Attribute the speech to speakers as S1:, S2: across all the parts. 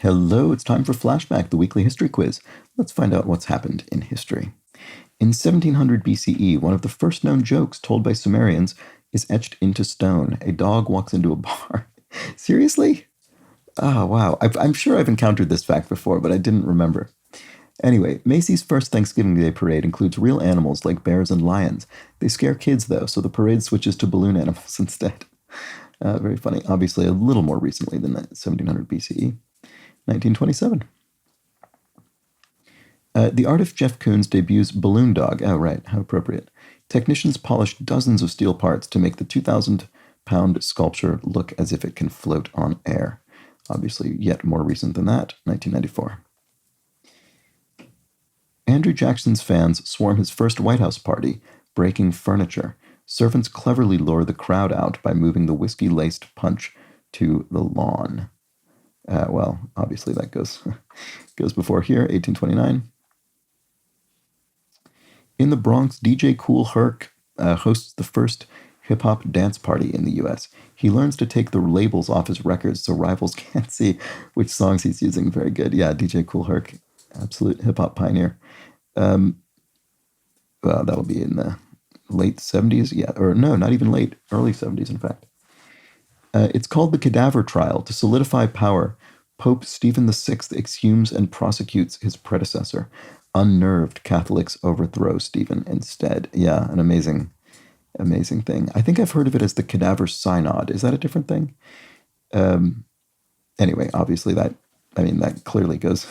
S1: Hello, it's time for Flashback, the weekly history quiz. Let's find out what's happened in history. In 1700 BCE, one of the first known jokes told by Sumerians is etched into stone. A dog walks into a bar. Seriously? Oh, wow. I'm sure I've encountered this fact before, but I didn't remember. Anyway, Macy's first Thanksgiving Day parade includes real animals like bears and lions. They scare kids, though, so the parade switches to balloon animals instead. Very funny. Obviously, a little more recently than that, 1700 BCE. 1927. The artist Jeff Koons debuts Balloon Dog. Oh, right. How appropriate. Technicians polished dozens of steel parts to make the 2,000-pound sculpture look as if it can float on air. Obviously, yet more recent than that, 1994. Andrew Jackson's fans swarm his first White House party, breaking furniture. Servants cleverly lure the crowd out by moving the whiskey-laced punch to the lawn. Well, obviously that goes before here, 1829. In the Bronx, DJ Kool Herc hosts the first hip-hop dance party in the U.S. He learns to take the labels off his records so rivals can't see which songs he's using. Very good. Yeah, DJ Kool Herc, absolute hip-hop pioneer. Well, that'll be in the late 70s. Yeah, or no, not even late, early 70s, in fact. It's called the Cadaver Trial. To solidify power, Pope Stephen VI exhumes and prosecutes his predecessor. Unnerved Catholics overthrow Stephen instead. Yeah, an amazing thing. I think I've heard of it as the Cadaver Synod. Is that a different thing? Anyway, obviously that clearly goes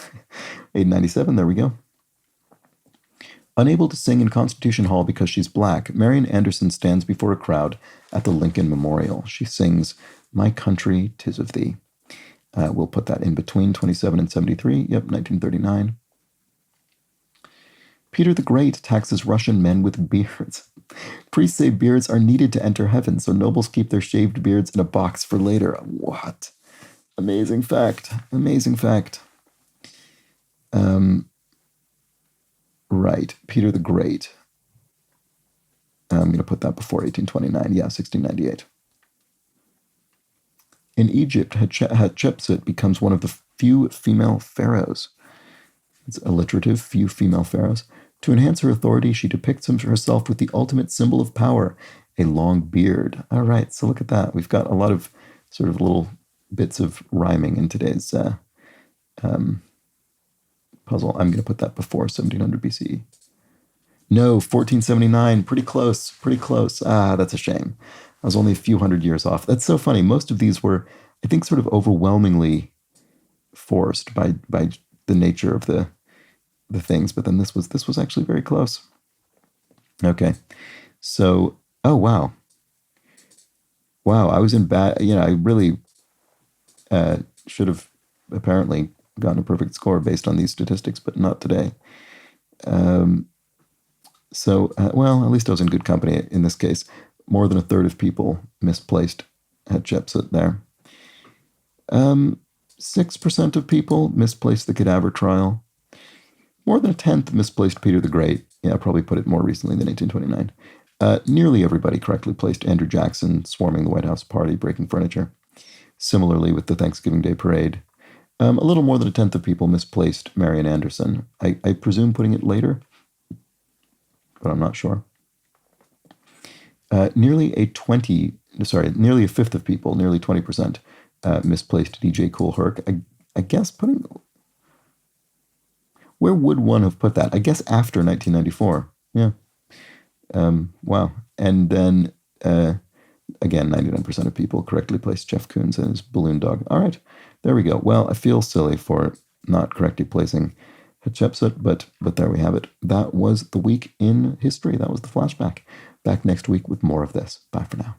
S1: 1897. There we go. Unable to sing in Constitution Hall because she's black, Marian Anderson stands before a crowd at the Lincoln Memorial. She sings, "My Country, 'Tis of Thee." We'll put that in between 27 and 73. Yep, 1939. Peter the Great taxes Russian men with beards. Priests say beards are needed to enter heaven, so nobles keep their shaved beards in a box for later. What? Amazing fact. Amazing fact. Right, Peter the Great. I'm going to put that before 1829. Yeah, 1698. In Egypt, Hatshepsut becomes one of the few female pharaohs. It's alliterative, few female pharaohs. To enhance her authority, she depicts herself with the ultimate symbol of power, a long beard. All right, so look at that. We've got a lot of sort of little bits of rhyming in today's puzzle. I'm going to put that before 1700 BCE. No, 1479. Pretty close. Pretty close. Ah, that's a shame. I was only a few hundred years off. That's so funny. Most of these were, I think, sort of overwhelmingly forced by the nature of the things. But then this was actually very close. Okay. So, oh, wow. Wow, I was in bad, I really should have apparently gotten a perfect score based on these statistics, but not today. Well, at least I was in good company in this case. More than a third of people misplaced Hatshepsut there. 6% of people misplaced the Cadaver Trial. More than a tenth misplaced Peter the Great. Yeah, I probably put it more recently than 1829. Nearly everybody correctly placed Andrew Jackson swarming the White House party, breaking furniture. Similarly with the Thanksgiving Day parade. A little more than a tenth of people misplaced Marian Anderson. I presume putting it later, but I'm not sure. Nearly a fifth of people, nearly 20%, misplaced DJ Kool Herc. I guess where would one have put that? I guess after 1994. Yeah. Wow. And then, again, 99% of people correctly placed Jeff Koons and his Balloon Dog. All right. There we go. Well, I feel silly for not correctly placing Hatshepsut, but there we have it. That was the week in history. That was the flashback. Back next week with more of this. Bye for now.